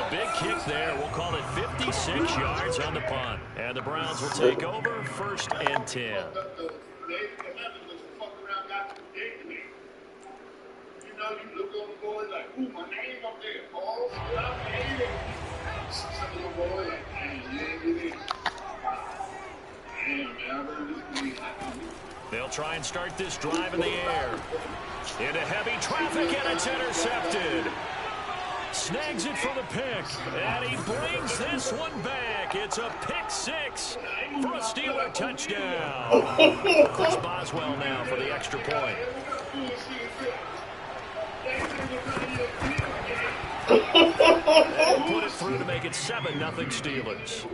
A big kick there. We'll call it 56 yards on the punt. And the Browns will take over 1st and 10. You look on the board like, ooh, my name up there. Oh, I'm hating. Some of the boys like, dang, you ain't get in. Damn, man, I really believe that. They'll try and start this drive in the air. Into heavy traffic, and it's intercepted. Snags it for the pick, and he brings this one back. It's a pick 6 for a Steeler touchdown. Chris Boswell now for the extra point. And put it through to make it 7-0 Steelers.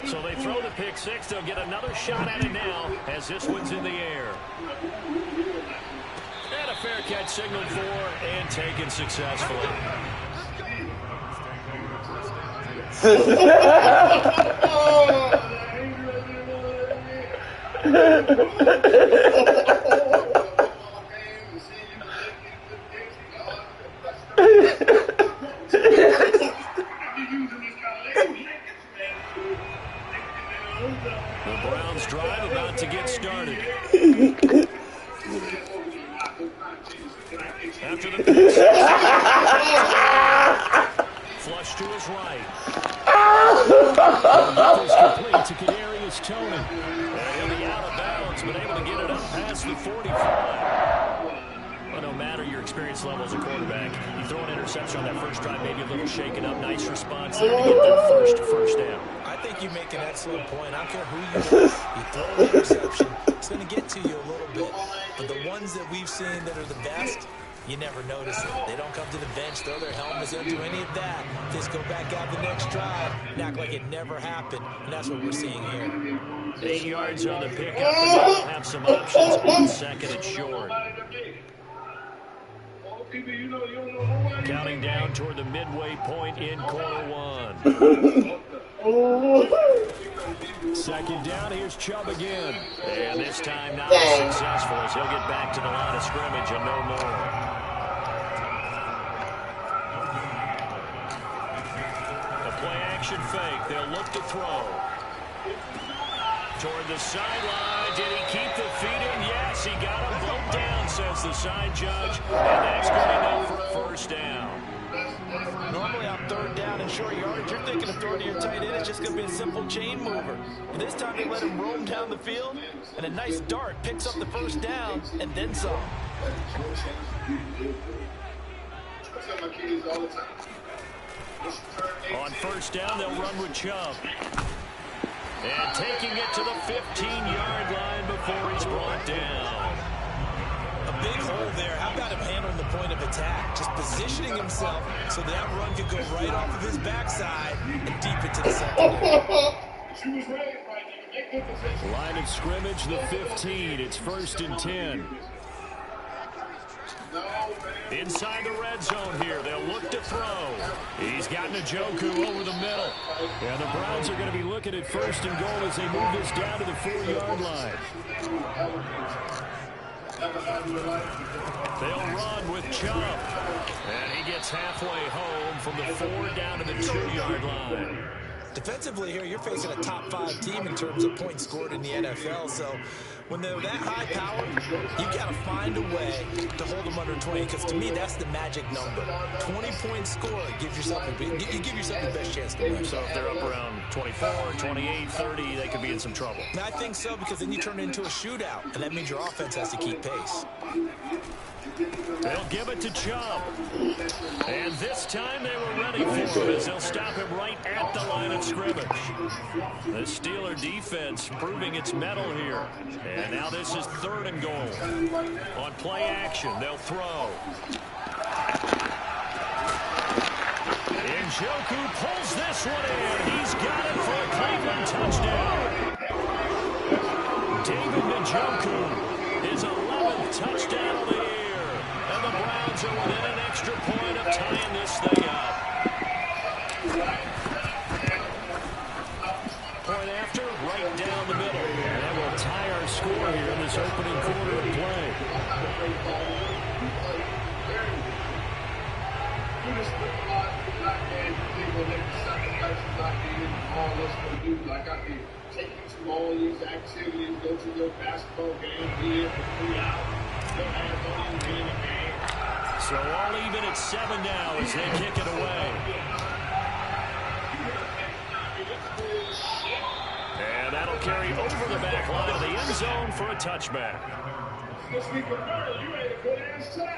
So they throw the pick 6. They'll get another shot at it now as this one's in the air. And a fair catch signaled for and taken successfully. The Browns drive about to get started. After the pitch, flush to his right. Is complete to Kadarius Toney. And he'll be out of bounds, but able to get it up past the 45. Well, no matter your experience level as a quarterback, you throw an interception on that first drive, maybe a little shaken up. Nice response there to get that first down. I think you make an excellent point. I don't care who you are. You throw an interception, it's going to get to you a little bit. But the ones that we've seen that are the best, you never notice it. They don't come to the bench, throw their helmets, they don't do any of that. Just go back out the next drive and act like it never happened. And that's what we're seeing here. 8 yards on the pickup, and they'll have some options on 2nd and short. Counting down toward the midway point in quarter 1. 2nd down, here's Chubb again. And this time not as successful as he'll get back to the line of scrimmage and no more. A play action fake. They'll look to throw. Toward the sideline. Did he keep the feet in? Yes, he got them both down, says the side judge. And that's good enough for a 1st down. Normally on 3rd down and short yardage, you're thinking of throwing to your tight end. It's just going to be a simple chain mover. But this time they let him roam down the field, and a nice dart picks up the 1st down and then some. On 1st down, they'll run with Chubb. And taking it to the 15-yard line before he's brought down. A big hole there. How about him handling the point of attack? Just positioning himself so that run could go right off of his backside and deep into the secondary. Line of scrimmage, the 15. It's 1st and 10. Inside the red zone here. They'll look to throw. He's got Njoku over the middle. And the Browns are going to be looking at 1st and goal as they move this down to the 4-yard line. They'll run with Chubb. And he gets halfway home from the 4 down to the 2-yard line. Defensively here, you're facing a top 5 team in terms of points scored in the NFL. So when they're that high powered, you've got to find a way to hold them under 20. Because to me, that's the magic number. 20-point score gives yourself you give yourself the best chance to win. So if they're up around 24, 28, 30, they could be in some trouble. And I think so, because then you turn it into a shootout, and that means your offense has to keep pace. They'll give it to Chubb. And this time they were ready for him as they'll stop him right at the line of scrimmage. The Steeler defense proving its mettle here. And now this is 3rd and goal. On play action, they'll throw. Njoku pulls this one in. He's got it for a Cleveland touchdown. David Njoku, his 11th touchdown of the year. And the Browns are within an extra point of tying this thing up. Point after, right down the middle. And that will tie our score here in this opening quarter of play. Like I did, take you to all these activities, go to your basketball game, be here for 3 hours. Don't have money to win a game. So all even at 7 now as they kick it away. And that'll carry over the back line of the end zone for a touchback. You made a good ass job.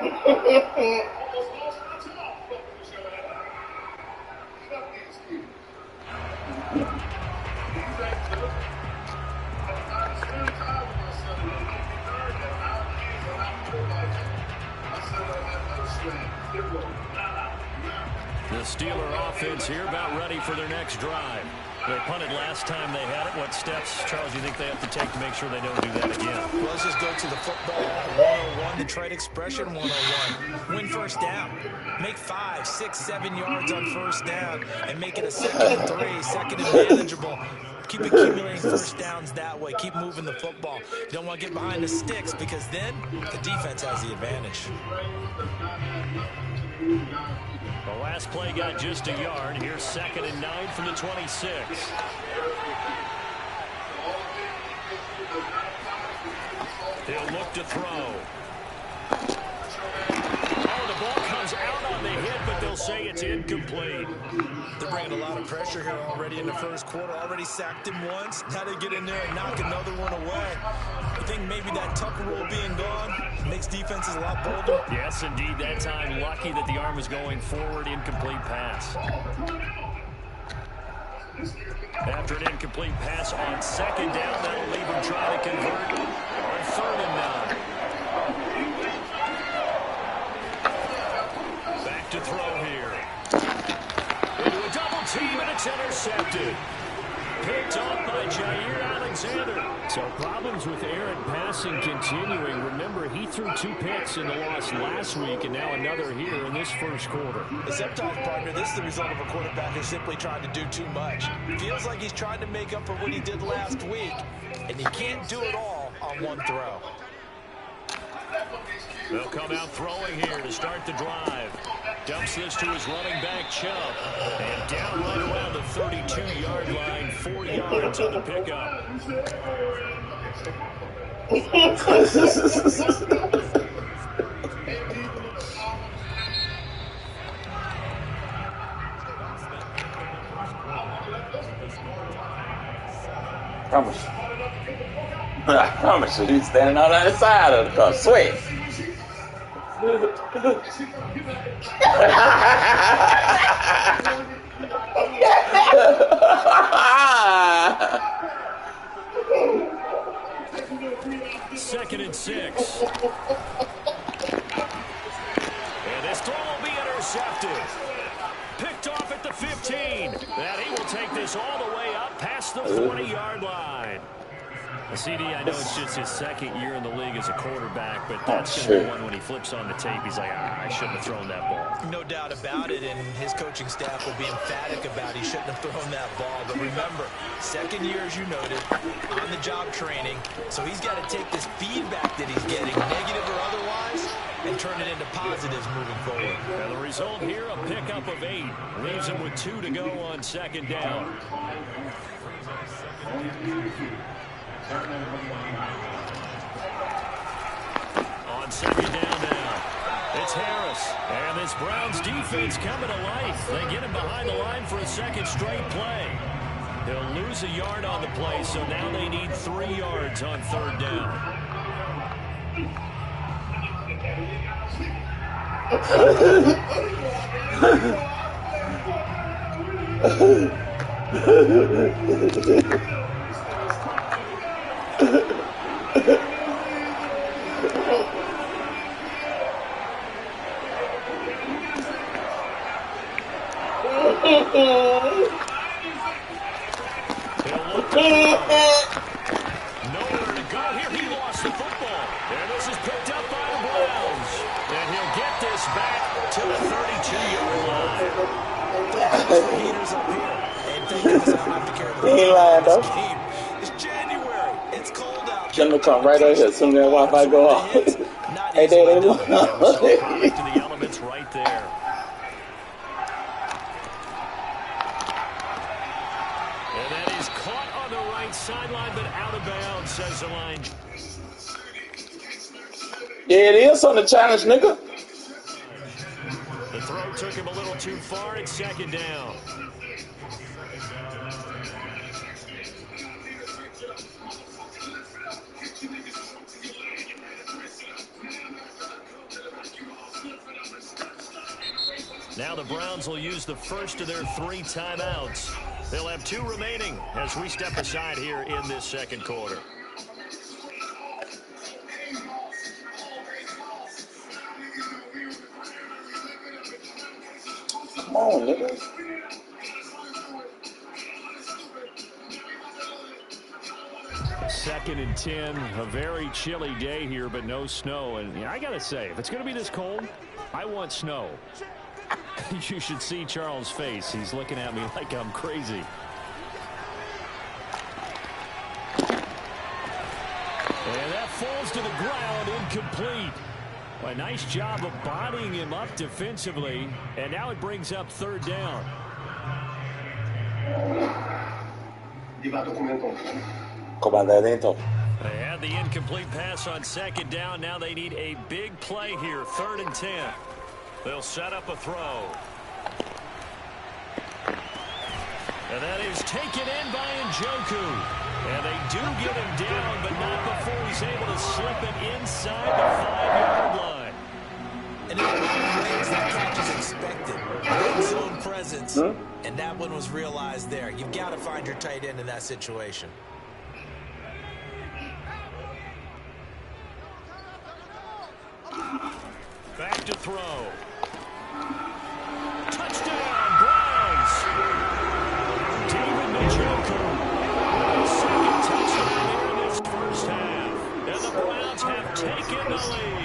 Almost lost my top. Fuck these kids. I spend time with my son. He learned that our kids are not good like that. My son don't have no strength. The Steeler offense here about ready for their next drive. They punted last time they had it. What steps, Charles, do you think they have to take to make sure they don't do that again? Well, let's just go to the football 101, the trade expression 101. Win first down. Make 5, 6, 7 yards on first down and make it a 2nd and 3, second and manageable. Keep accumulating first downs that way. Keep moving the football. You don't want to get behind the sticks because then the defense has the advantage. The last play got just a yard. Here's 2nd and 9 from the 26. He'll look to throw. Oh, the ball comes out on the hit, but they'll say it's incomplete. They're bringing a lot of pressure here already in the first quarter. Already sacked him once. Now they get in there and knock another one away. You think maybe that Tucker rule being gone makes defenses a lot bolder? Yes, indeed. That time, lucky that the arm was going forward. Incomplete pass. After an incomplete pass on 2nd down, that'll leave him trying to convert on 3rd and 9. Back to throw here. Into a double team, and it's intercepted. Picked off by Jair Alexander. So problems with Aaron passing continuing. Remember, he threw 2 picks in the loss last week, and now another here in this first quarter. Sometimes, partner, this is the result of a quarterback who's simply trying to do too much. Feels like he's trying to make up for what he did last week, and he can't do it all on one throw. They'll come out throwing here to start the drive. Dumps this to his running back, Chubb. And down right around the 32-yard line, 4 yards on the pickup. I promise you, he's standing on the other side of the car. Sweet. Second and 6. And this throw will be intercepted. Picked off at the 15. And he will take this all the way up past the 40-yard line. CD, I know it's just his 2nd year in the league as a quarterback, but that's going to be one when he flips on the tape. He's like, I shouldn't have thrown that ball. No doubt about it, and his coaching staff will be emphatic about he shouldn't have thrown that ball. But remember, 2nd year, as you noted, on-the-job training, so he's got to take this feedback that he's getting, negative or otherwise, and turn it into positives moving forward. And the result here, a pickup of 8. Leaves him with 2 to go on 2nd down. On 2nd down now, it's Harris. And this Browns defense coming to life. They get him behind the line for a 2nd straight play. He'll lose a yard on the play, so now they need 3 yards on 3rd down. Nowhere to go here. He lost the football. And this is picked up by the Browns. And he'll get this back to the 32-yard line. Heaters up here. And thank goodness I don't have to carry the ball this game. It's January. It's cold out Them come right out here as soon as that Wi-Fi go off. Hey, Dad, they won. Product to the elements right there. And that is caught on the right sideline, but out of bounds, says the line. Yeah, it is on the challenge, nigga. The throw took him a little too far. It's second down. Now the Browns will use the first of their 3 timeouts. They'll have 2 remaining as we step aside here in this second quarter. Come on, nigga. Second and 10, a very chilly day here, but no snow. And I got to say, if it's going to be this cold, I want snow. You should see Charles' face. He's looking at me like I'm crazy. And that falls to the ground, incomplete. A nice job of bodying him up defensively. And now it brings up third down. They had the incomplete pass on second down. Now they need a big play here, 3rd and 10. They'll set up a throw. And that is taken in by Njoku. And they do get him down, but not before he's able to slip it inside the 5-yard line. And in a lot of ways, that catch is expected. Red zone presence, and that one was realized there. You've got to find your tight end in that situation. Back to throw. Touchdown, Browns. David Njoku. Second touchdown here in this first half. And the Browns have taken the lead.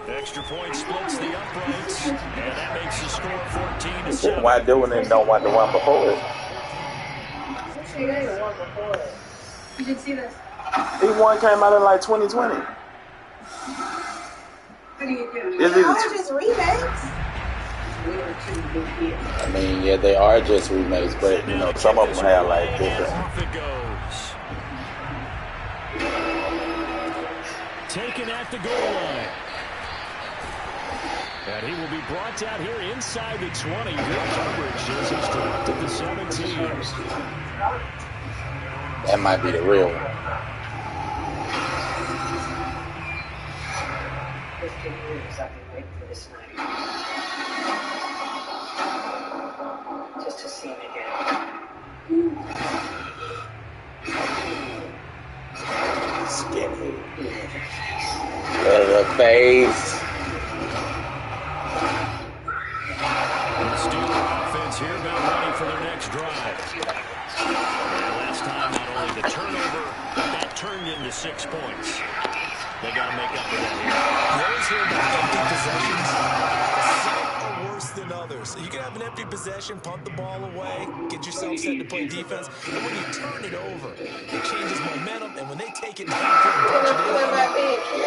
Extra point splits the uprights. And that makes the score 14-7. Why doing it don't want the one before it? You did see this. E1 came out in like 2020. What are you doing? Is They it- are just remakes. I mean, yeah, they are just remakes, but you know, some of them have like different. Off it goes. Taken at the goal line. And he will be brought down here inside the 20. Good coverage as he's dropped to the 17. That might be the real one. 15 years I've been waiting for this night. Just to see him again. Skinny. Leatherface. Steeler offense here about ready for their next drive. And last time, not only the turnover, but that turned into 6 points. They got to make up for that here. You always hear about empty possessions. Some are worse than others. You can have an empty possession, punt the ball away, get yourself set to play defense. But when you turn it over, it changes momentum. And when they take it down and punch it in,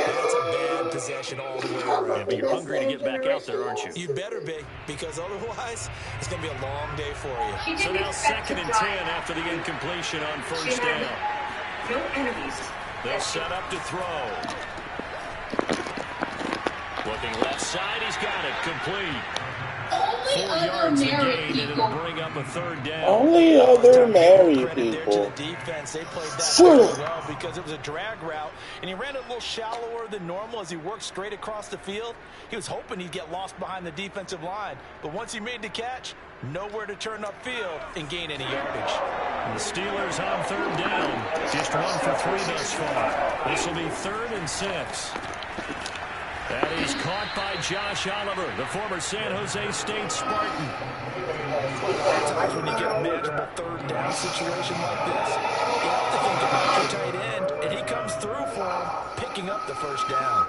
that's a bad possession all the way Yeah, around. but you're hungry to get back out there, aren't you? You better be, because otherwise, it's going to be a long day for you. So now 2nd and 10 after the incompletion on first down. No enemies. They'll set up to throw. Looking left side, he's got it complete. 4 yards to gain, and it'll bring up a third down. Only other married Credit there to people. the defense. They played that very well because it was a drag route, and he ran it a little shallower than normal as he worked straight across the field. He was hoping he'd get lost behind the defensive line, but once he made the catch, nowhere to turn upfield and gain any yardage. And the Steelers on third down. Just 1 for 3 thus far. This will be 3rd and 6. That is caught by Josh Oliver, the former San Jose State Spartan. Sometimes when you get a manageable third down situation like this, you have to think about your tight end, and he comes through for him, picking up the first down.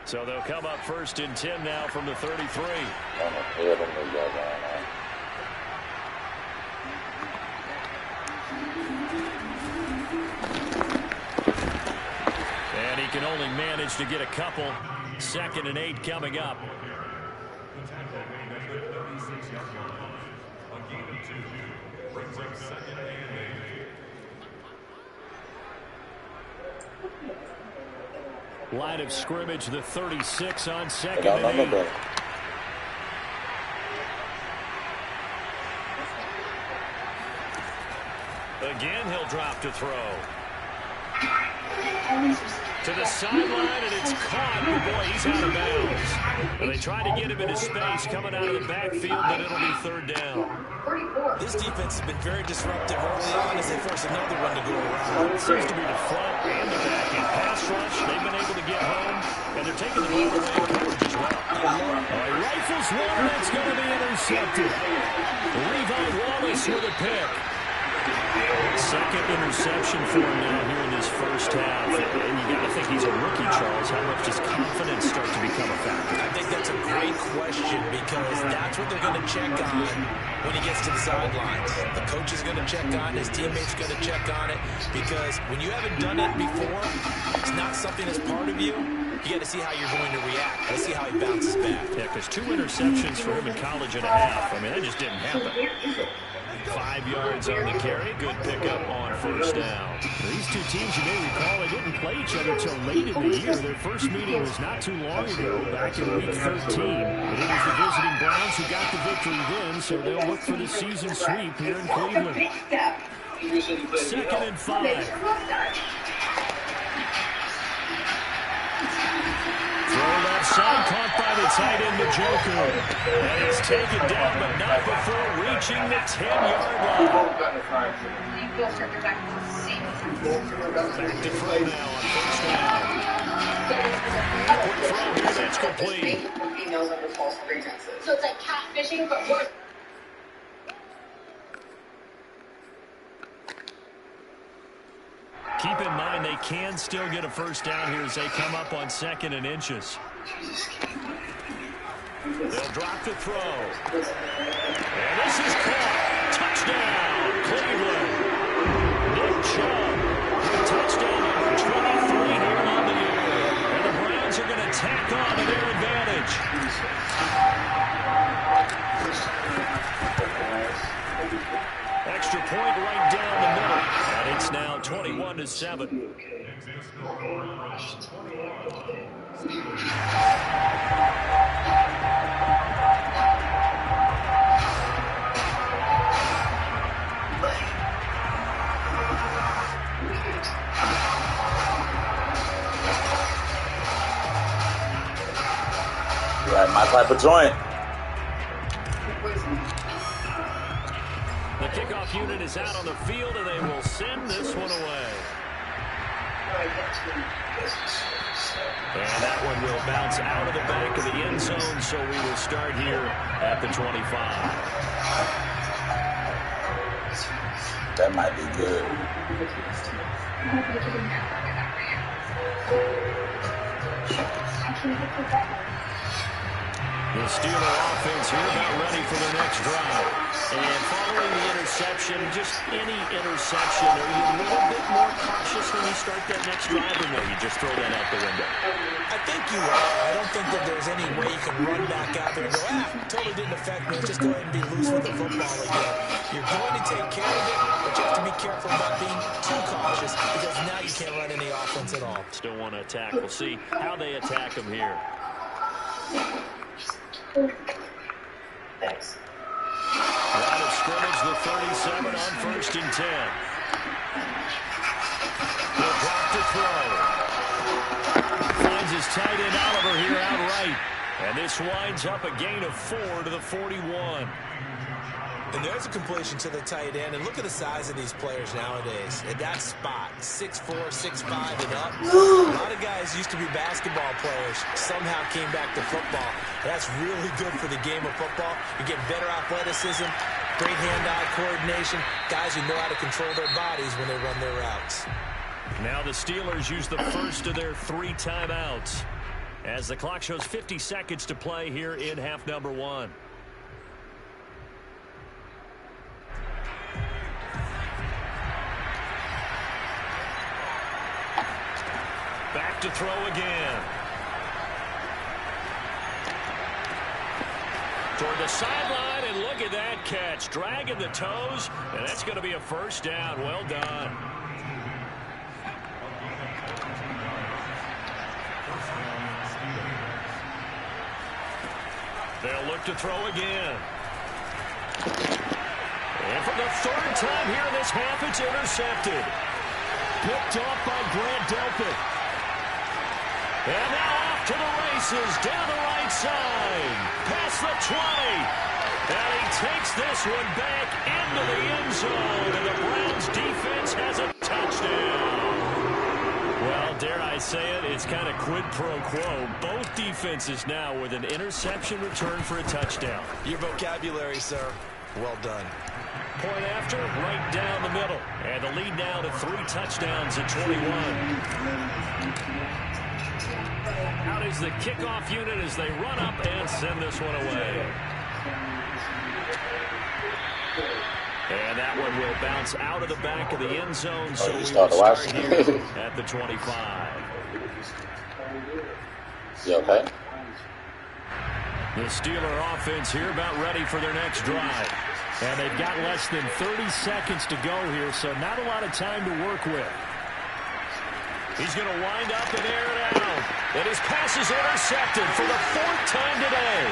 So they'll come up 1st and 10 now from the 33. And he can only manage to get a couple. 2nd and 8 coming up. Line of scrimmage, the 36 on 2nd and 8. Again, he'll drop to throw. To the sideline, and it's caught. Oh, boy, he's out of bounds. And they try to get him into space coming out of the backfield, but it'll be 3rd down. This defense has been very disruptive early on as they force another run to go around. It seems to be the front and the back. In pass rush, they've been able to get home, and they're taking the ball away in coverage as well. Rifles one, and it's going to be intercepted. Levi Wallace with a pick. 2nd interception for him now here in this 1st half. And you got to think he's a rookie, Charles. How much does confidence start to become a factor? I think that's a great question because that's what they're going to check on when he gets to the sidelines. The coach is going to check on it. His teammates are going to check on it because when you haven't done it before, it's not something that's part of you. You got to see how you're going to react. Let's see how he bounces back. Yeah, because 2 interceptions for him in college and a half. I mean, that just didn't happen. 5 yards on the carry. Good pickup on 1st down. These two teams, you may recall, they didn't play each other until late in the year. Their first meeting was not too long ago, back in Week 13. But it was the visiting Browns who got the victory then, so they'll look for the season sweep here in Cleveland. 2nd and 5. Throw left side, caught by the tight end, Njoku. And he's taken down, but not before reaching the 10-yard line. Back to throw now on 1st down. And a quick throw here, that's complete. So it's like catfishing, but worse. Keep in mind they can still get a 1st down here as they come up on 2nd and inches. They'll drop to throw. And this is caught. Touchdown, Cleveland. Nick Chubb with touchdown number 23 here on the year. And the Browns are going to tack on to their advantage. Extra point right down the middle. And it's now 21-7. Right, my type of joint. The kickoff unit is out on the field, and they will send this one away. And that one will bounce out of the back of the end zone, so we will start here at the 25. That might be good. The Steeler offense here about ready for their next drive. And following the interception, just any interception, are you a little bit more cautious when you start that next drive, or no, you just throw that out the window? I think you are. I don't think that there's any way you can run back out there and go, totally didn't affect me. Just go ahead and be loose with the football again. You're going to take care of it, but you have to be careful about being too cautious because now you can't run any offense at all. Still want to attack. We'll see how they attack them here. Thanks. Line of scrimmage, the 37 on 1st and 10. He'll drop to throw. Finds his tight end Oliver here outright. And this winds up a gain of 4 to the 41. And there's a completion to the tight end. And look at the size of these players nowadays. At that spot, 6'4", 6'5", and up. A lot of guys used to be basketball players, somehow came back to football. That's really good for the game of football. You get better athleticism, great hand-eye coordination, guys who know how to control their bodies when they run their routes. Now the Steelers use the first of their 3 timeouts. as the clock shows 50 seconds to play here in half number one. Back to throw again. Toward the sideline, and look at that catch. Dragging the toes, and that's going to be a first down. Well done. They'll look to throw again. And for the third time here in this half, it's intercepted. Picked off by Grant Delpit. And now off to the races, down the right side, past the 20. And he takes this one back into the end zone, and the Browns defense has a touchdown. Well, dare I say it, it's kind of quid pro quo. Both defenses now with an interception return for a touchdown. Your vocabulary, sir. Well done. Point after, right down the middle. And the lead now to 3 touchdowns at 21. Out is the kickoff unit as they run up and send this one away. And that one will bounce out of the back of the end zone, so we will start here at the 25. You okay? The Steeler offense here about ready for their next drive. And they've got less than 30 seconds to go here, so not a lot of time to work with. He's going to wind up and air it out. And his pass is intercepted for the 4th time today.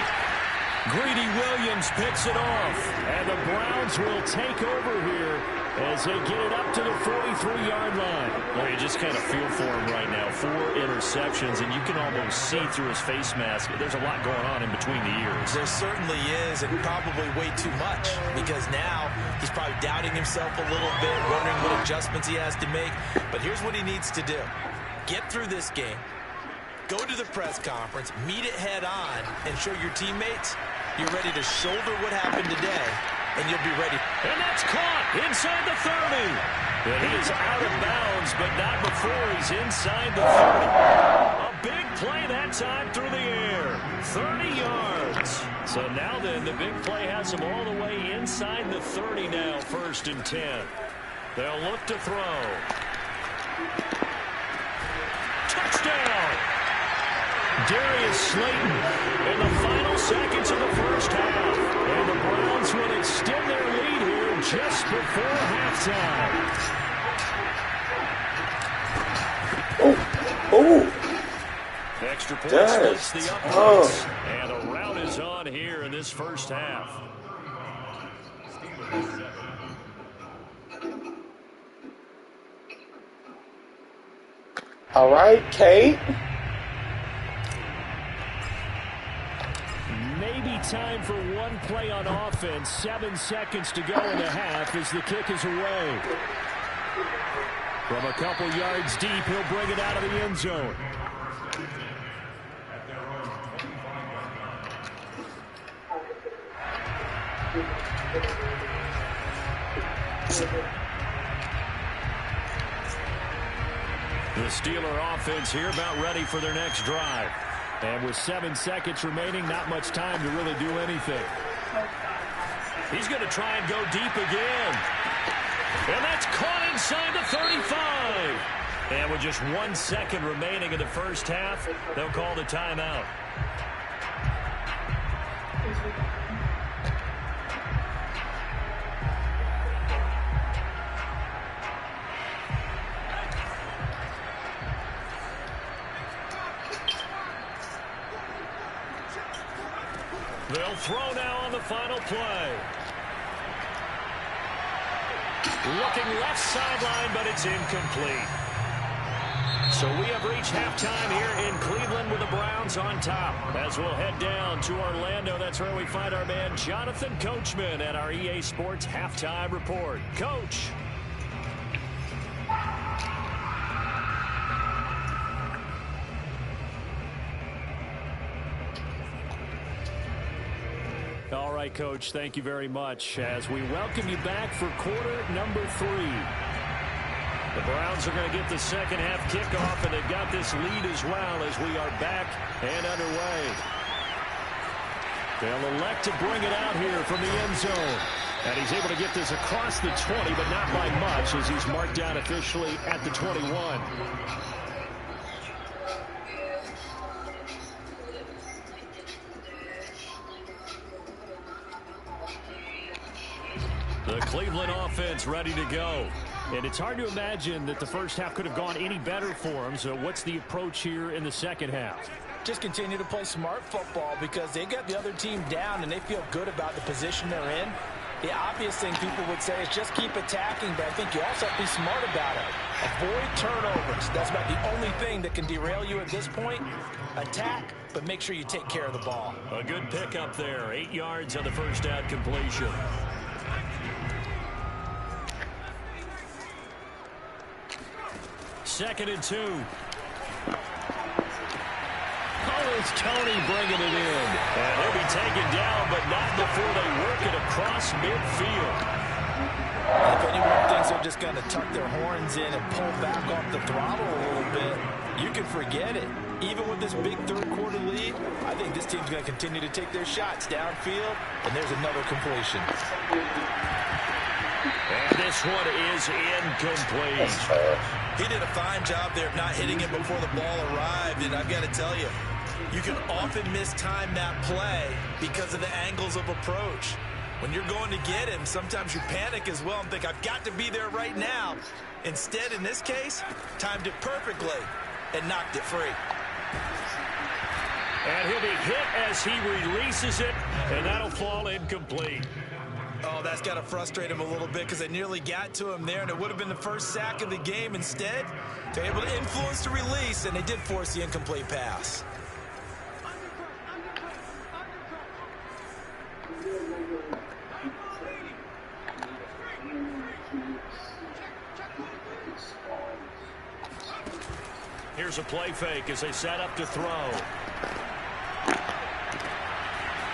Greedy Williams picks it off. And the Browns will take over here as they get it up to the 43-yard line. Well, you just kind of feel for him right now. 4 interceptions, and you can almost see through his face mask. There's a lot going on in between the ears. There certainly is, and probably way too much, because now he's probably doubting himself a little bit, wondering what adjustments he has to make. But here's what he needs to do. Get through this game. Go to the press conference, meet it head on, and show your teammates you're ready to shoulder what happened today, and you'll be ready. And that's caught inside the 30. And he is out of bounds, but not before he's inside the 30. A big play that time through the air. 30 yards. So now then, the big play has him all the way inside the 30 now, 1st and 10. They'll look to throw. Touchdown! Darius Slayton in the final seconds of the first half. And the Browns will extend their lead here just before halftime. Extra point splits the uprights. And a rout is on here in this first half. All right, Kate. Maybe time for one play on offense. 7 seconds to go in the half as the kick is away. From a couple yards deep, he'll bring it out of the end zone. The Steeler offense here about ready for their next drive. And with 7 seconds remaining, not much time to really do anything. He's going to try and go deep again. And that's caught inside the 35. And with just 1 second remaining in the first half, they'll call the timeout. They'll throw now on the final play. Looking left sideline, but it's incomplete. So we have reached halftime here in Cleveland with the Browns on top. As we'll head down to Orlando, that's where we find our man Jonathan Coachman at our EA Sports Halftime Report. Coach. All right, Coach, thank you very much as we welcome you back for quarter number 3. The Browns are going to get the second half kickoff, and they've got this lead as well as we are back and underway. They'll elect to bring it out here from the end zone. And he's able to get this across the 20, but not by much as he's marked down officially at the 21. The Cleveland offense ready to go. And it's hard to imagine that the first half could have gone any better for them. So what's the approach here in the second half? Just continue to play smart football because they got the other team down and they feel good about the position they're in. The obvious thing people would say is just keep attacking, but I think you also have to be smart about it. Avoid turnovers. That's about the only thing that can derail you at this point. Attack, but make sure you take care of the ball. A good pickup there. 8 yards on the first down completion. Second and 2. Oh, it's Tony bringing it in. And he'll be taken down, but not before they work it across midfield. If anyone thinks they're just going to tuck their horns in and pull back off the throttle a little bit, you can forget it. Even with this big third-quarter lead, I think this team's going to continue to take their shots downfield, and there's another completion. And this one is incomplete. He did a fine job there of not hitting it before the ball arrived, and I've got to tell you, you can often mistime that play because of the angles of approach. When you're going to get him, sometimes you panic as well and think, I've got to be there right now. Instead, in this case, timed it perfectly and knocked it free. And he'll be hit as he releases it, and that'll fall incomplete. Oh, that's got to frustrate him a little bit because they nearly got to him there, and it would have been the first sack of the game. Instead, they're able to influence the release, and they did force the incomplete pass. Here's a play fake as they set up to throw.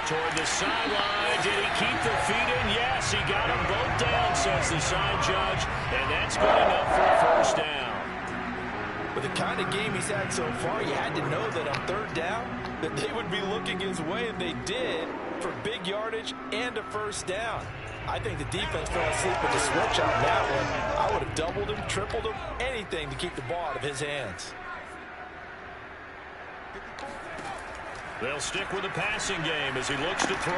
Toward the sideline. Did he keep the feet in? Yes, he got them both down, says the side judge. And that's good enough for a first down. With the kind of game he's had so far, you had to know that on third down that they would be looking his way, and they did, for big yardage and a first down. I think the defense fell asleep with the switch on that one. I would have doubled him, tripled him, anything to keep the ball out of his hands. They'll stick with the passing game as he looks to throw.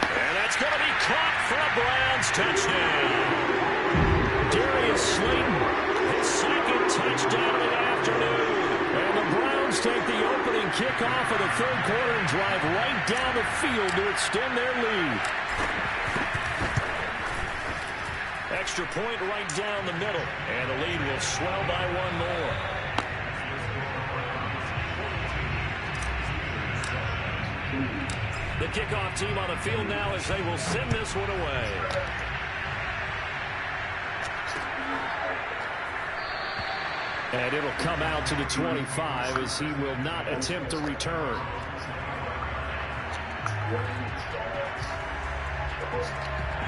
And that's going to be caught for a Browns touchdown. Darius Slayton, his second touchdown of the afternoon. And the Browns take the opening kickoff of the third quarter and drive right down the field to extend their lead. Extra point right down the middle. And the lead will swell by one more. The kickoff team on the field now as they will send this one away. And it'll come out to the 25 as he will not attempt to return.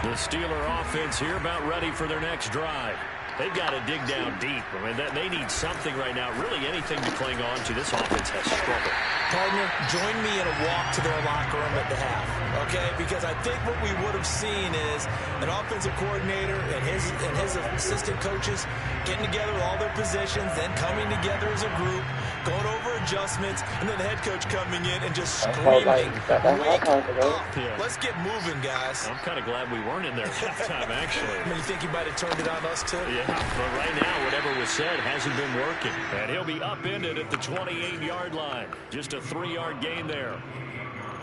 The Steeler offense here about ready for their next drive. They've got to dig down deep. I mean, they need something right now, really anything to cling on to. This offense has struggled. Partner, join me in a walk to their locker room at the half, okay? Because I think what we would have seen is an offensive coordinator and his assistant coaches getting together with all their positions, then coming together as a group, going over adjustments, and then the head coach coming in and just screaming, wake up. Yeah. Let's get moving, guys. I'm kind of glad we weren't in there at halftime, actually. I mean, you think he might have turned it on us, too? Yeah, but right now, whatever was said hasn't been working. And he'll be upended at the 28-yard line. Just a 3-yard gain there.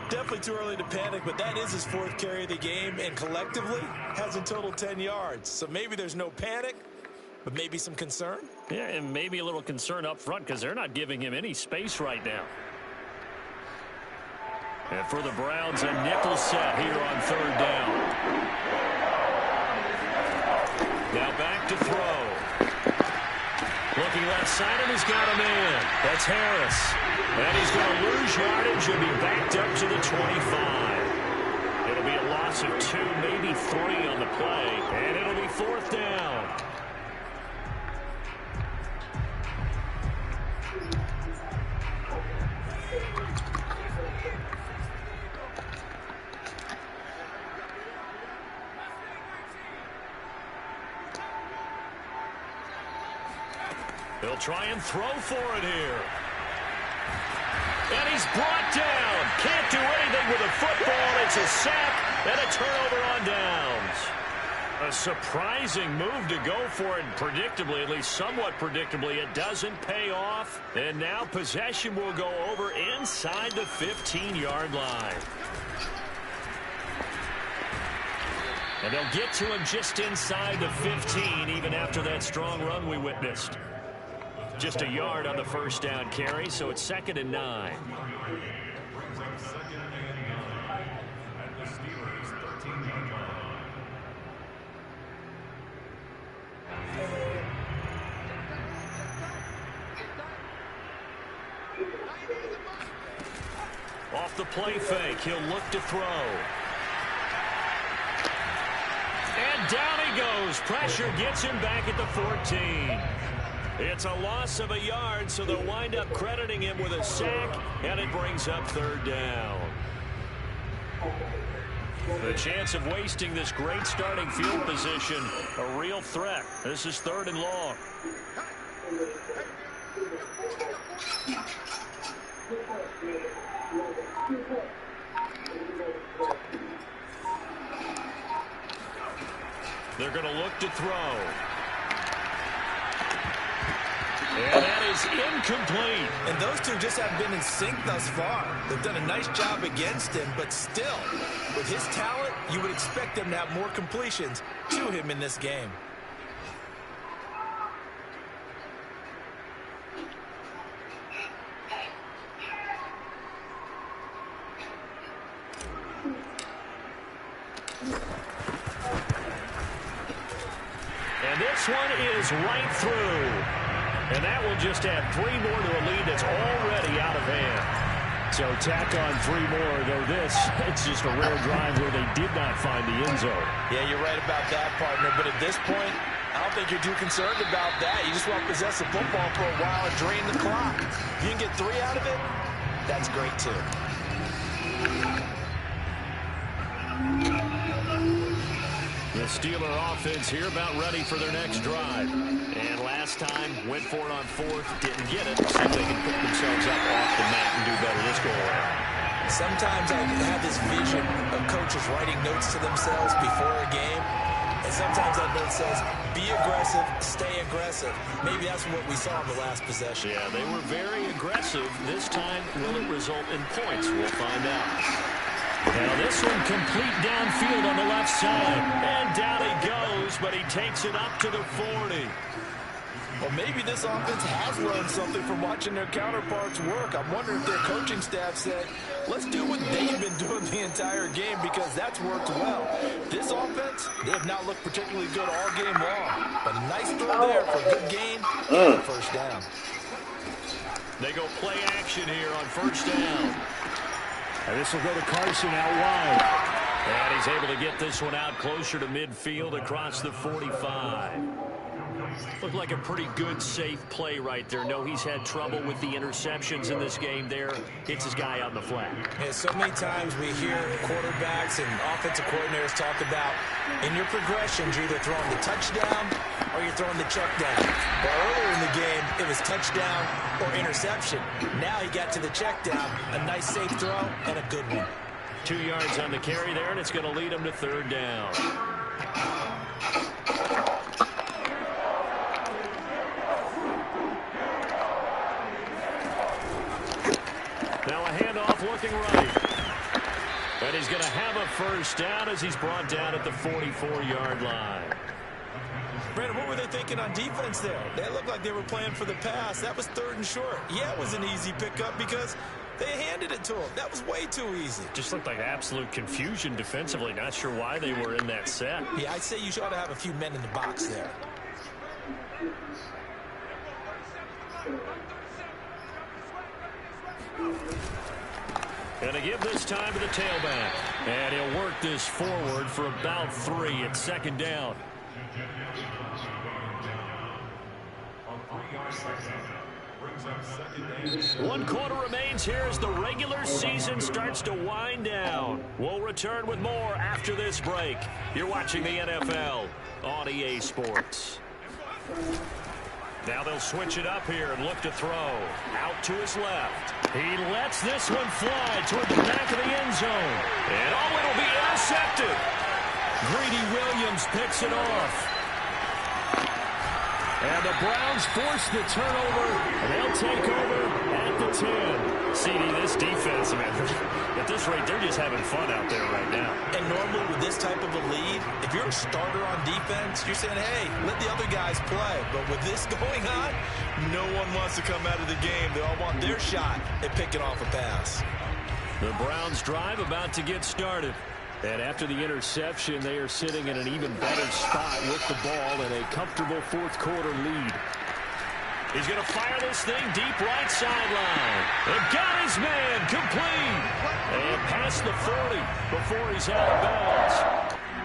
Definitely too early to panic, but that is his 4th carry of the game, and collectively has in total 10 yards. So maybe there's no panic, but maybe some concern. Yeah, and maybe a little concern up front because they're not giving him any space right now. And for the Browns, a nickel set here on third down. Now back to throw. Looking left side, and he's got him in. That's Harris. And he's going to lose yardage and be backed up to the 25. It'll be a loss of 2, maybe 3 on the play, and it'll be 4th down. They'll try and throw for it here. And he's brought down. Can't do anything with a football. It's a sack and a turnover on downs. A surprising move to go for it. Predictably, at least somewhat predictably, it doesn't pay off. And now possession will go over inside the 15-yard line. And they'll get to him just inside the 15, even after that strong run we witnessed. Just a yard on the first down carry, so it's 2nd and 9. Off the play fake, he'll look to throw. And down he goes. Pressure gets him back at the 14. It's a loss of a yard, so they'll wind up crediting him with a sack, and it brings up 3rd down. The chance of wasting this great starting field position, a real threat. This is 3rd and long. They're going to look to throw. And that is incomplete. And those two just haven't been in sync thus far. They've done a nice job against him, but still, with his talent, you would expect them to have more completions to him in this game. And this one is right through. And that will just add 3 more to a lead that's already out of hand. So tack on 3 more, though it's just a rare drive where they did not find the end zone. Yeah, you're right about that, partner. But at this point, I don't think you're too concerned about that. You just want to possess the football for a while and drain the clock. If you can get 3 out of it, that's great, too. The Steeler offense here about ready for their next drive. And last time, went for it on 4th, didn't get it. See if they can pick themselves up off the mat and do better this go around. Sometimes I have this vision of coaches writing notes to themselves before a game. And sometimes that note says, be aggressive, stay aggressive. Maybe that's what we saw in the last possession. Yeah, they were very aggressive. This time, will it result in points? We'll find out. Now this one complete downfield on the left side. And down he goes, but he takes it up to the 40. Well, maybe this offense has learned something from watching their counterparts work. I'm wondering if their coaching staff said, let's do what they've been doing the entire game because that's worked well. This offense, they have not looked particularly good all game long. But a nice throw there for a good gain and a first down. They go play action here on first down. And this will go to Carson out wide. And he's able to get this one out closer to midfield across the 45. Looked like a pretty good, safe play right there. No, he's had trouble with the interceptions in this game there. Hits his guy out in the flat. Yeah, so many times we hear quarterbacks and offensive coordinators talk about in your progressions, you're either throwing the touchdown or you're throwing the check down. But earlier in the game, it was touchdown or interception. Now he got to the check down, a nice safe throw, and a good one. 2 yards on the carry there, and it's going to lead him to third down. Now a handoff looking right. And he's going to have a first down as he's brought down at the 44-yard line. Brandon, what were they thinking on defense there? They looked like they were playing for the pass. That was 3rd and short. Yeah, it was an easy pickup because they handed it to him. That was way too easy. Just looked like absolute confusion defensively. Not sure why they were in that set. Yeah, I'd say you ought to have a few men in the box there. Going to give this time to the tailback. And he'll work this forward for about 3. It's second down. One quarter remains here as the regular season starts to wind down. We'll return with more after this break. You're watching the NFL on EA Sports. Now they'll switch it up here and look to throw. Out to his left. He lets this one fly toward the back of the end zone. And it'll be intercepted. Greedy Williams picks it off. And the Browns force the turnover, and they'll take over at the 10. CD, this defense, man, at this rate, they're just having fun out there right now. And normally with this type of a lead, if you're a starter on defense, you're saying, hey, let the other guys play. But with this going on, no one wants to come out of the game. They all want their shot at picking off a pass. The Browns drive about to get started. And after the interception, they are sitting in an even better spot with the ball and a comfortable fourth-quarter lead. He's going to fire this thing deep right sideline. And got his man complete. And past the 40 before he's out of bounds.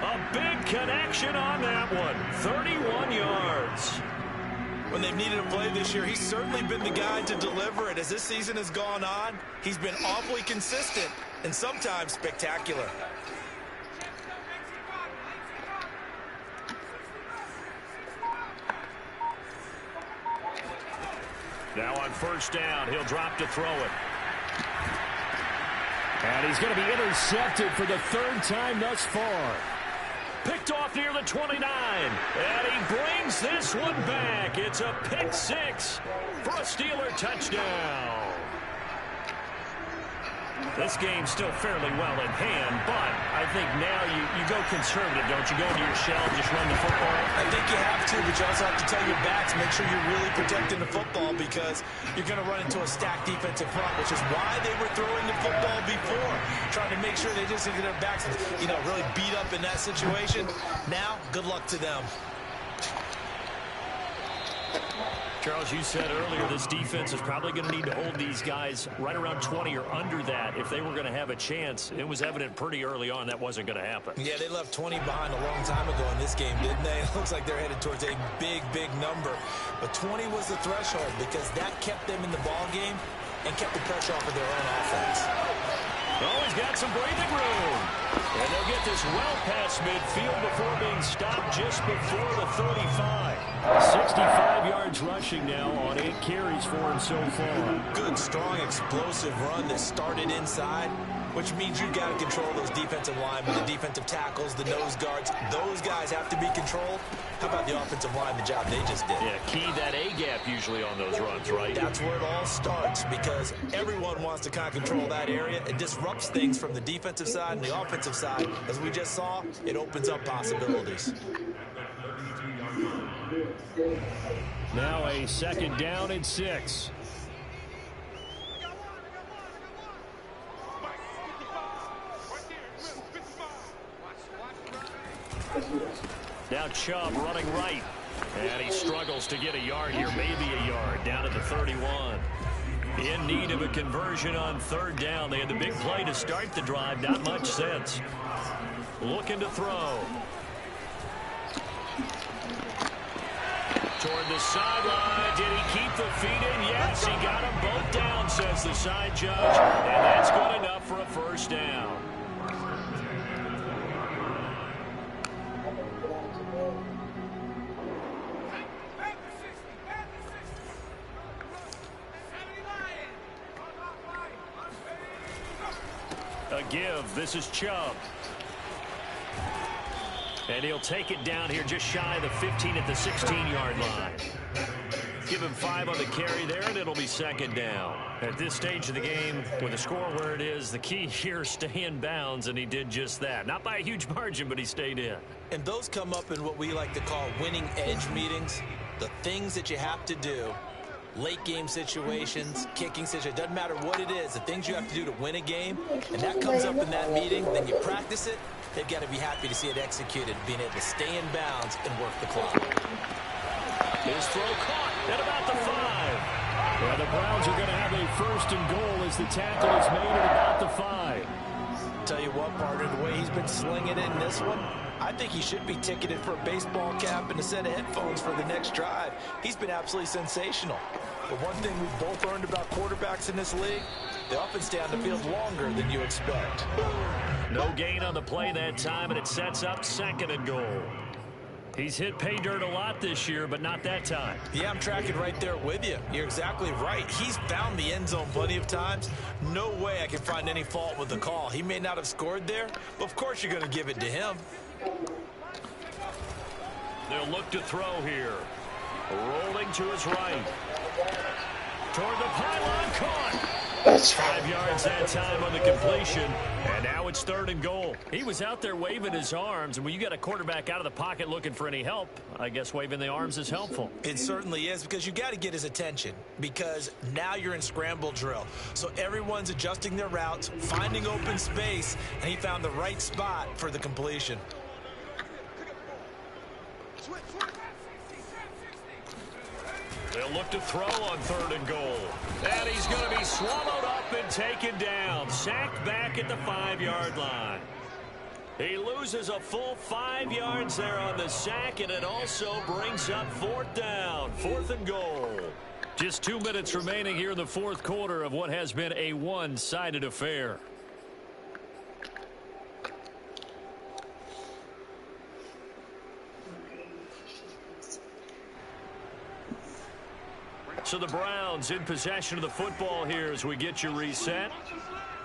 A big connection on that one. 31 yards. When they've needed a play this year, he's certainly been the guy to deliver it. As this season has gone on, he's been awfully consistent and sometimes spectacular. Now on first down, he'll drop to throw it. And he's going to be intercepted for the 3rd time thus far. Picked off near the 29. And he brings this one back. It's a pick 6 for a Steeler touchdown. This game's still fairly well in hand, but I think now you go conservative, don't you? Go into your shell and just run the football. I think you have to, but you also have to tell your backs, make sure you're really protecting the football because you're going to run into a stacked defensive front, which is why they were throwing the football before, trying to make sure they just get their backs, really beat up in that situation. Now, good luck to them. Charles, you said earlier this defense is probably going to need to hold these guys right around 20 or under that if they were going to have a chance. It was evident pretty early on that wasn't going to happen. Yeah, they left 20 behind a long time ago in this game, didn't they? It looks like they're headed towards a big, big number. But 20 was the threshold because that kept them in the ball game and kept the pressure off of their own offense. Oh, he's got some breathing room. And they'll get this well past midfield before being stopped just before the 35. 65 yards rushing now on 8 carries for him so far. Good, strong, explosive run that started inside, which means you got to control those defensive linemen, the defensive tackles, the nose guards. Those guys have to be controlled. How about the offensive line, the job they just did? Yeah, key that A-gap usually on those runs, right? That's where it all starts because everyone wants to kind of control that area. It disrupts things from the defensive side and the offensive side. As we just saw, it opens up possibilities. Now a 2nd down and 6. Now Chubb running right. And he struggles to get a yard here, maybe a yard, down at the 31. In need of a conversion on 3rd down. They had the big play to start the drive, not much sense. Looking to throw. Toward the sideline. Did he keep the feet in? Yes, he got them both down, says the side judge. And that's good enough for a 1st down. A give. This is Chubb. And he'll take it down here just shy of the 15 at the 16-yard line. Give him 5 on the carry there, and it'll be 2nd down. At this stage of the game, with the score where it is, the key here is stay in bounds, and he did just that. Not by a huge margin, but he stayed in. And those come up in what we like to call winning edge meetings. The things that you have to do. Late game situations, kicking situations, doesn't matter what it is, the things you have to do to win a game, and that comes up in that meeting, then you practice it, they've got to be happy to see it executed, being able to stay in bounds and work the clock. His throw caught at about the 5. Well, the Browns are going to have a first and goal as the tackle is made at about the 5. Tell you what, partner, the way he's been slinging it in this one, I think he should be ticketed for a baseball cap and a set of headphones for the next drive. He's been absolutely sensational. But one thing we've both learned about quarterbacks in this league, they often stay on the field longer than you expect. No gain on the play that time, and it sets up 2nd and goal. He's hit pay dirt a lot this year, but not that time. Yeah, I'm tracking right there with you. You're exactly right. He's found the end zone plenty of times. No way I can find any fault with the call. He may not have scored there, but of course you're going to give it to him. They'll look to throw here. Rolling to his right. Toward the pylon, caught. That's 5 yards that time on the completion, and now it's 3rd and goal. He was out there waving his arms, and when you got a quarterback out of the pocket looking for any help, I guess waving the arms is helpful. It certainly is, because you got to get his attention, because now you're in scramble drill. So everyone's adjusting their routes, finding open space, and he found the right spot for the completion. They'll look to throw on 3rd and goal. And he's going to be swallowed up and taken down. Sacked back at the 5-yard line. He loses a full 5 yards there on the sack, and it also brings up 4th down. 4th and goal. Just 2 minutes remaining here in the 4th quarter of what has been a one-sided affair. So the Browns in possession of the football here as we get you reset.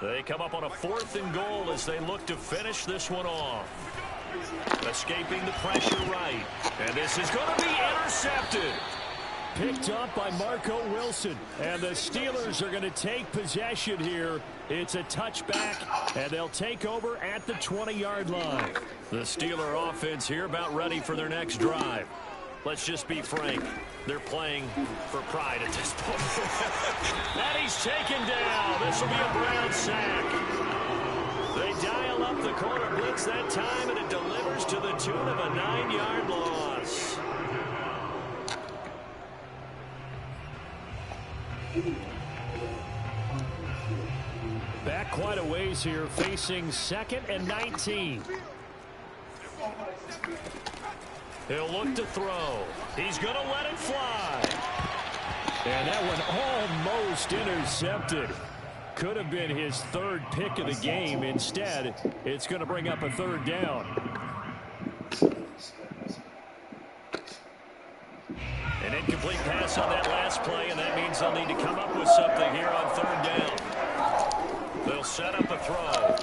They come up on a 4th and goal as they look to finish this one off. Escaping the pressure right. And this is going to be intercepted. Picked up by Marco Wilson. And the Steelers are going to take possession here. It's a touchback, and they'll take over at the 20-yard line. The Steeler offense here about ready for their next drive. Let's just be frank. They're playing for pride at this point. And he's taken down. This will be a Brown sack. They dial up the corner blitz that time, and it delivers to the tune of a 9-yard loss. Back quite a ways here, facing 2nd and 19. He'll look to throw. He's going to let it fly. And that one almost intercepted. Could have been his 3rd pick of the game. Instead, it's going to bring up a 3rd down. An incomplete pass on that last play, and that means they'll need to come up with something here on 3rd down. They'll set up a throw.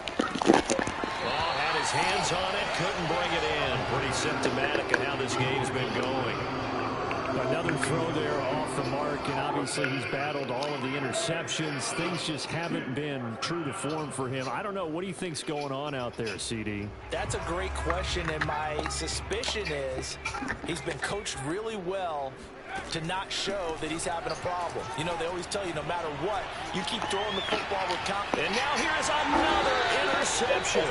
Had his hands on it, couldn't bring it in. Pretty symptomatic of how this game's been going. Another throw there off the mark, and obviously he's battled all of the interceptions. Things just haven't been true to form for him. I don't know. What do you think's going on out there, CD? That's a great question, and my suspicion is he's been coached really well to not show that he's having a problem. You know, they always tell you no matter what, you keep throwing the football with confidence. And now here's another interception.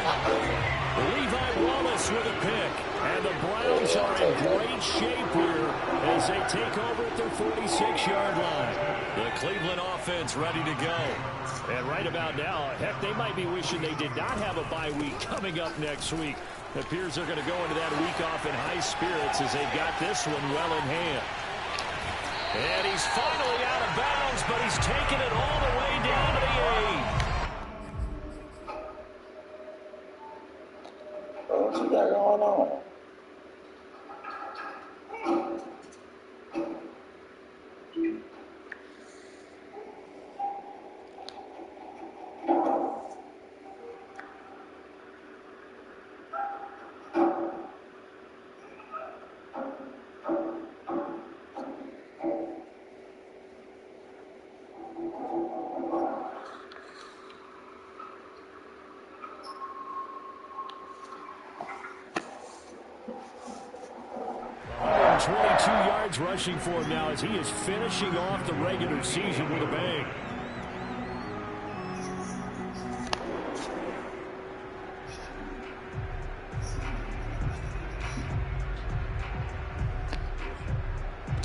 Levi Wallace with a pick. And the Browns are in great shape here as they take over at their 46-yard line. The Cleveland offense ready to go. And right about now, heck, they might be wishing they did not have a bye week coming up next week. It appears they're going to go into that week off in high spirits as they've got this one well in hand. And he's finally out of bounds, but he's taken it all the way down to the 8. What you got going on? Rushing for him now as he is finishing off the regular season with a bang.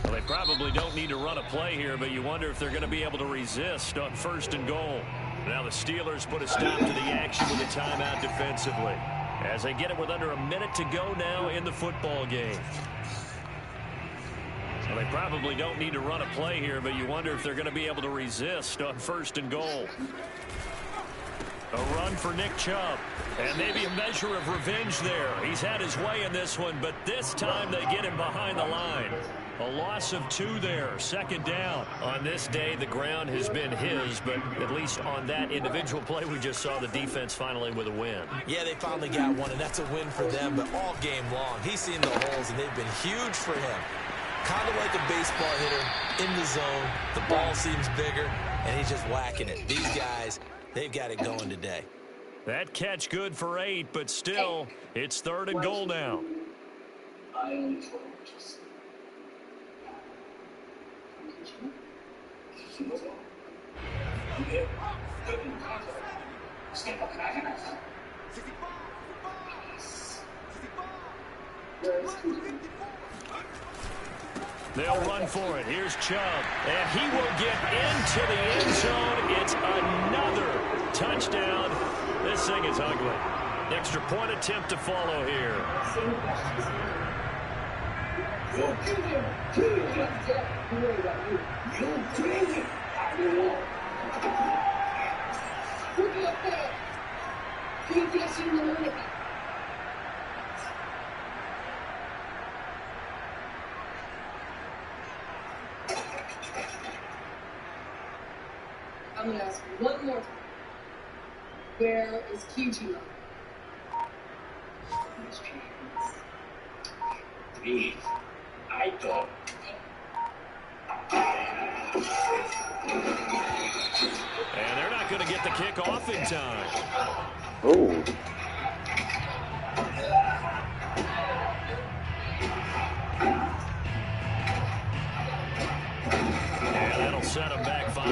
Well, they probably don't need to run a play here, but you wonder if they're going to be able to resist on 1st and goal. Now the Steelers put a stop to the action with a timeout defensively, as they get it with under a minute to go now in the football game. Well, they probably don't need to run a play here, but you wonder if they're going to be able to resist on 1st and goal. A run for Nick Chubb, and maybe a measure of revenge there. He's had his way in this one, but this time they get him behind the line. A loss of 2 there, 2nd down. On this day, the ground has been his, but at least on that individual play, we just saw the defense finally with a win. Yeah, they finally got one, and that's a win for them, but all game long, he's seen the holes, and they've been huge for him. Kind of like a baseball hitter in the zone. The ball seems bigger, and he's just whacking it. These guys, they've got it going today. That catch good for 8, but still, it's 3rd and goal now. I only told him just. They'll run for it. Here's Chubb, and he will get into the end zone. It's another touchdown. This thing is ugly. Extra point attempt to follow here. I'm going to ask one more time. Where is QT? Please, I thought. And they're not going to get the kick off in time. Ooh. And that'll set them back 5.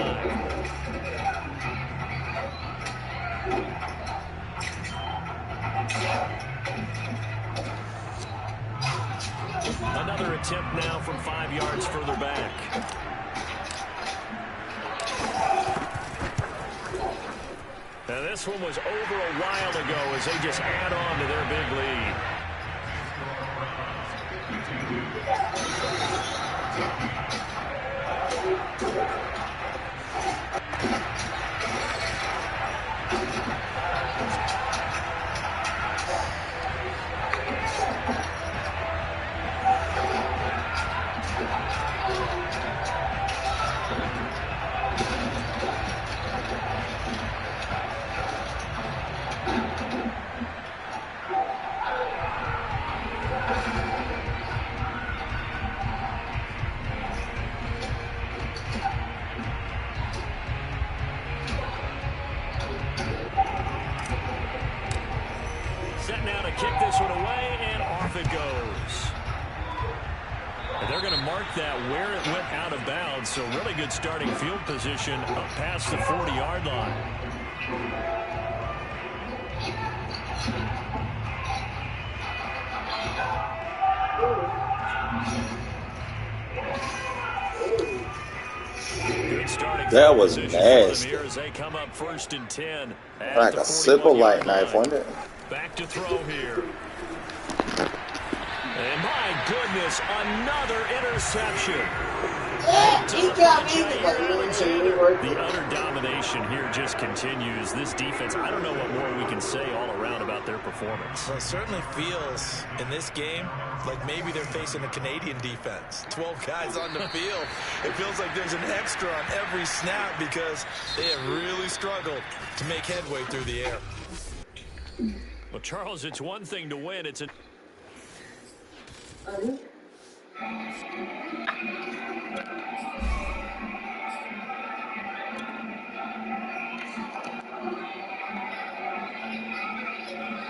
Another attempt now from 5 yards further back. Now this one was over a while ago as they just add on to their big lead. Set now to kick this one away, and off it goes. And they're going to mark that where it went out of bounds, so really good starting field position up past the 40-yard line. Good starting That field was position nasty. for them here as they come up 1st and 10. at Like the a simple 41-yard light knife, line. wasn't it? Back to throw here. And my goodness, another interception. The utter domination here just continues. This defense, I don't know what more we can say all around about their performance. Well, it certainly feels in this game like maybe they're facing a Canadian defense. 12 guys on the field. It feels like there's an extra on every snap because they have really struggled to make headway through the air. Well, Charles, it's one thing to win. It's a...